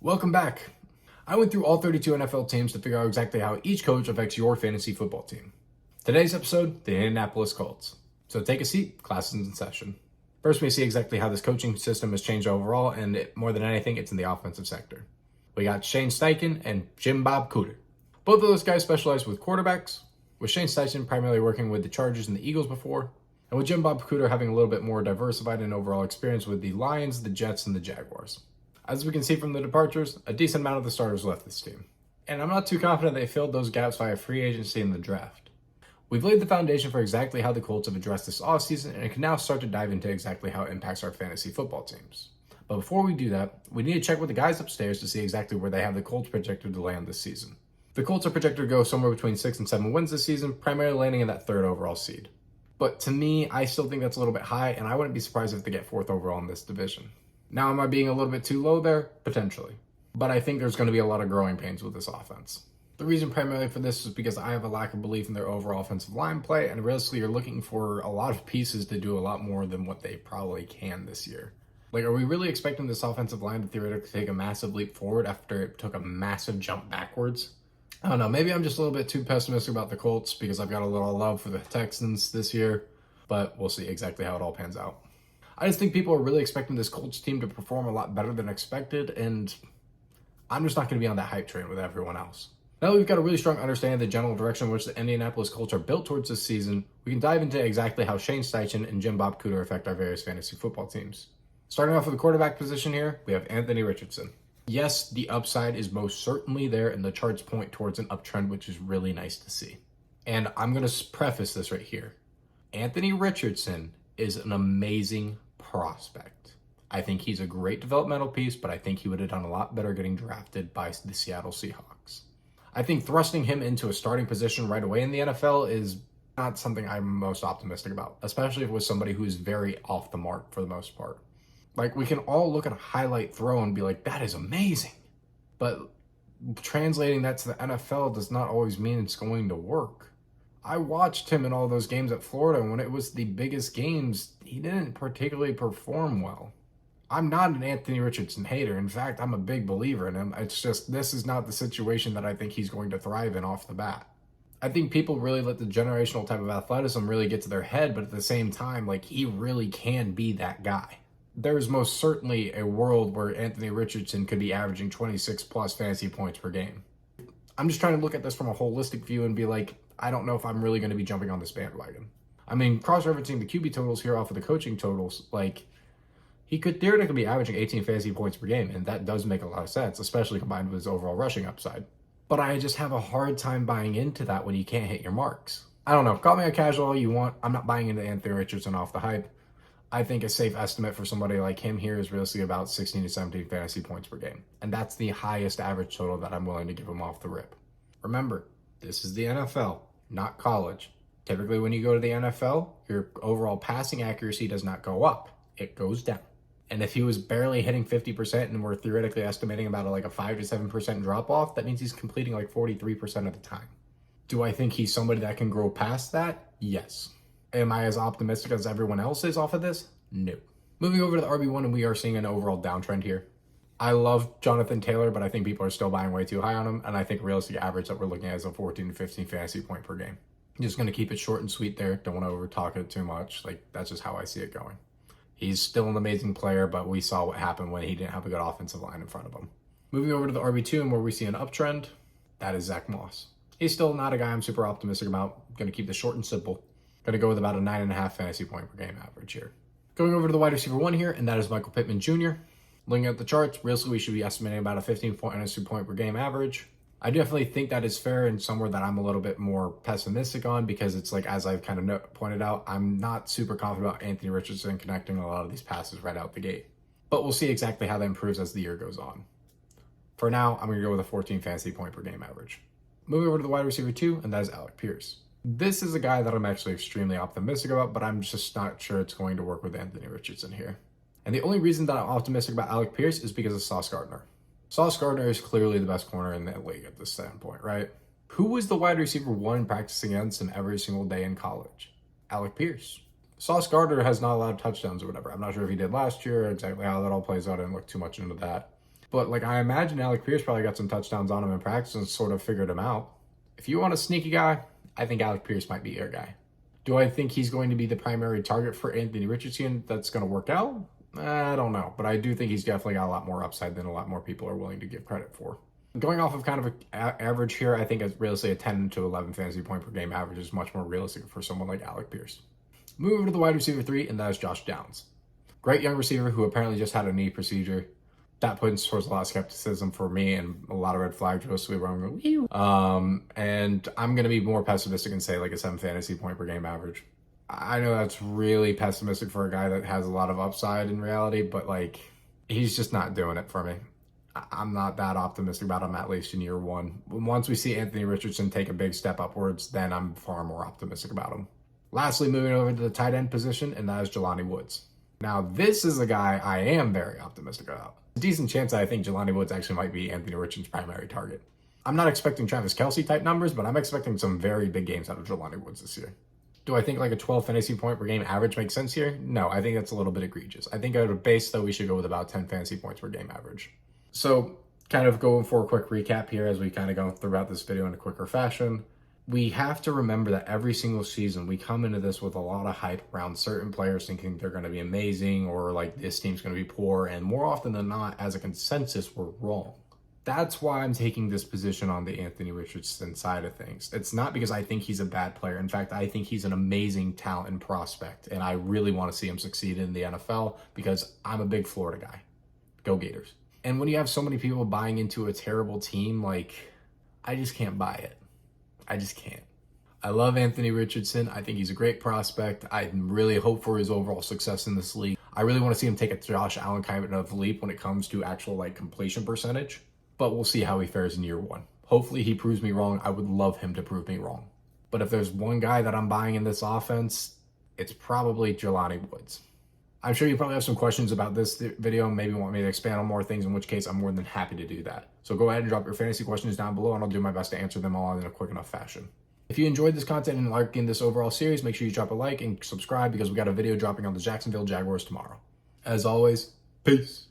Welcome back. I went through all 32 NFL teams to figure out exactly how each coach affects your fantasy football team. Today's episode, the Indianapolis Colts. So take a seat, class is in session. First, we see exactly how this coaching system has changed overall, and more than anything, it's in the offensive sector. We got Shane Steichen and Jim Bob Cooter. Both of those guys specialize with quarterbacks, with Shane Steichen primarily working with the Chargers and the Eagles before, and with Jim Bob Cooter having a little bit more diversified and overall experience with the Lions, the Jets, and the Jaguars. As we can see from the departures, a decent amount of the starters left this team. And I'm not too confident they filled those gaps via free agency in the draft. We've laid the foundation for exactly how the Colts have addressed this offseason, and can now start to dive into exactly how it impacts our fantasy football teams. But before we do that, we need to check with the guys upstairs to see exactly where they have the Colts projected to land this season. The Colts are projected to go somewhere between 6 and 7 wins this season, primarily landing in that 3rd overall seed. But to me, I still think that's a little bit high, and I wouldn't be surprised if they get 4th overall in this division. Now, am I being a little bit too low there? Potentially. But I think there's going to be a lot of growing pains with this offense. The reason primarily for this is because I have a lack of belief in their overall offensive line play, and realistically, you're looking for a lot of pieces to do a lot more than what they probably can this year. Like, are we really expecting this offensive line to theoretically take a massive leap forward after it took a massive jump backwards? I don't know, maybe I'm just a little bit too pessimistic about the Colts because I've got a little love for the Texans this year, but we'll see exactly how it all pans out. I just think people are really expecting this Colts team to perform a lot better than expected, and I'm just not going to be on that hype train with everyone else. Now that we've got a really strong understanding of the general direction in which the Indianapolis Colts are built towards this season, we can dive into exactly how Shane Steichen and Jim Bob Cooter affect our various fantasy football teams. Starting off with the quarterback position here, we have Anthony Richardson. Yes, the upside is most certainly there, and the charts point towards an uptrend, which is really nice to see. And I'm going to preface this right here. Anthony Richardson is an amazing prospect. I think he's a great developmental piece, but I think he would have done a lot better getting drafted by the Seattle Seahawks. I think thrusting him into a starting position right away in the NFL is not something I'm most optimistic about, especially if it was somebody who's very off the mark for the most part. Like, we can all look at a highlight throw and be like, that is amazing. But translating that to the NFL does not always mean it's going to work. I watched him in all those games at Florida, and when it was the biggest games, he didn't particularly perform well. I'm not an Anthony Richardson hater. In fact, I'm a big believer in him. It's just, this is not the situation that I think he's going to thrive in off the bat. I think people really let the generational type of athleticism really get to their head, but at the same time, like, he really can be that guy. There's most certainly a world where Anthony Richardson could be averaging 26 plus fantasy points per game. I'm just trying to look at this from a holistic view and be like, I don't know if I'm really going to be jumping on this bandwagon. I mean, cross-referencing the QB totals here off of the coaching totals, like, he could theoretically be averaging 18 fantasy points per game, and that does make a lot of sense, especially combined with his overall rushing upside. But I just have a hard time buying into that when you can't hit your marks. I don't know, call me a casual all you want. I'm not buying into Anthony Richardson off the hype. I think a safe estimate for somebody like him here is realistically about 16 to 17 fantasy points per game. And that's the highest average total that I'm willing to give him off the rip. Remember, this is the NFL, not college. Typically, when you go to the NFL, your overall passing accuracy does not go up. It goes down. And if he was barely hitting 50% and we're theoretically estimating about a 5 to 7% drop off, that means he's completing 43% of the time. Do I think he's somebody that can grow past that? Yes. Am I as optimistic as everyone else is off of this? No. Moving over to the RB1, and we are seeing an overall downtrend here. I love Jonathan Taylor, but I think people are still buying way too high on him, and I think realistic average that we're looking at is a 14 to 15 fantasy point per game. I'm just going to keep it short and sweet there. Don't want to over-talk it too much. That's just how I see it going. He's still an amazing player, but we saw what happened when he didn't have a good offensive line in front of him. Moving over to the RB2, and where we see an uptrend, that is Zach Moss. He's still not a guy I'm super optimistic about. Going to keep this short and simple. Going to go with about a 9.5 fantasy point per game average here. Going over to the wide receiver 1 here, and that is Michael Pittman Jr. Looking at the charts, realistically, we should be estimating about a 15 fantasy point per game average. I definitely think that is fair and somewhere that I'm a little bit more pessimistic on because it's like, as I've kind of pointed out, I'm not super confident about Anthony Richardson connecting a lot of these passes right out the gate. But we'll see exactly how that improves as the year goes on. For now, I'm going to go with a 14 fantasy point per game average. Moving over to the wide receiver 2, and that is Alec Pierce. This is a guy that I'm actually extremely optimistic about, but I'm just not sure it's going to work with Anthony Richardson here. And the only reason that I'm optimistic about Alec Pierce is because of Sauce Gardner. Sauce Gardner is clearly the best corner in the league at this standpoint, right? Who was the wide receiver 1 practicing against him every single day in college? Alec Pierce. Sauce Gardner has not a lot of touchdowns or whatever. I'm not sure if he did last year or exactly how that all plays out. I didn't look too much into that. But like I imagine Alec Pierce probably got some touchdowns on him in practice and sort of figured him out. If you want a sneaky guy, I think Alec Pierce might be your guy. Do I think he's going to be the primary target for Anthony Richardson that's going to work out? I don't know, but I do think he's definitely got a lot more upside than a lot more people are willing to give credit for. Going off of kind of an average here, I think it's realistically a 10 to 11 fantasy point per game average is much more realistic for someone like Alec Pierce. Moving over to the wide receiver 3, and that is Josh Downs. Great young receiver who apparently just had a knee procedure. That puts towards a lot of skepticism for me and a lot of red flags for us. And I'm going to be more pessimistic and say like a 7 fantasy point per game average. I know that's really pessimistic for a guy that has a lot of upside in reality, but like he's just not doing it for me. I'm not that optimistic about him, at least in year 1. Once we see Anthony Richardson take a big step upwards, then I'm far more optimistic about him. Lastly, moving over to the tight end position, and that is Jelani Woods. Now, this is a guy I am very optimistic about. A decent chance that I think Jelani Woods actually might be Anthony Richardson's primary target. I'm not expecting Travis Kelce type numbers, but I'm expecting some very big games out of Jelani Woods this year. Do I think like a 12 fantasy point per game average makes sense here? No, I think that's a little bit egregious. I think at a base, though, we should go with about 10 fantasy points per game average. So kind of going for a quick recap here as we kind of go throughout this video in a quicker fashion. We have to remember that every single season we come into this with a lot of hype around certain players thinking they're going to be amazing or like this team's going to be poor. And more often than not, as a consensus, we're wrong. That's why I'm taking this position on the Anthony Richardson side of things. It's not because I think he's a bad player. In fact, I think he's an amazing talent and prospect. And I really want to see him succeed in the NFL because I'm a big Florida guy. Go Gators. And when you have so many people buying into a terrible team, like, I just can't buy it. I just can't. I love Anthony Richardson. I think he's a great prospect. I really hope for his overall success in this league. I really want to see him take a Josh Allen kind of leap when it comes to actual like completion percentage. But we'll see how he fares in year 1. Hopefully he proves me wrong. I would love him to prove me wrong. But if there's one guy that I'm buying in this offense, it's probably Jelani Woods. I'm sure you probably have some questions about this video, maybe want me to expand on more things, in which case I'm more than happy to do that. So go ahead and drop your fantasy questions down below and I'll do my best to answer them all in a quick enough fashion. If you enjoyed this content and liking this overall series, make sure you drop a like and subscribe because we got a video dropping on the Jacksonville Jaguars tomorrow. As always, peace.